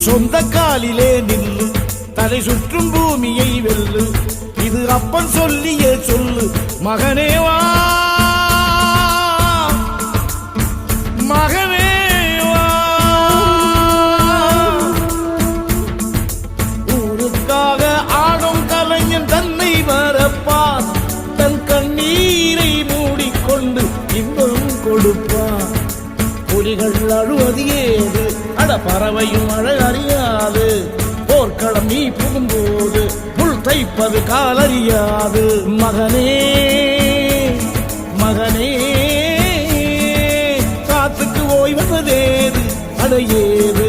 சொந்த காலிலே நில்லு, தலை சுற்றும் பூமியை வெல்லு, இது அப்பன் சொல்லியே சொல்லு. மகனே வா, மகனே வா, ஊருக்காக ஆடும் கலைஞன் தன்னை மறப்பான், தன் கண்ணீரை மூடிக்கொண்டு இன்பம் கொடுப்பான். புலிகள் அழுவது ஏது, அட பறவையும் அழகறியாது, போர்க்களம் நீ புகும்போது புல் தைப்பது காலறியாது. மகனே மகனே, காத்துக்கு ஓய்வதேது, அடையேது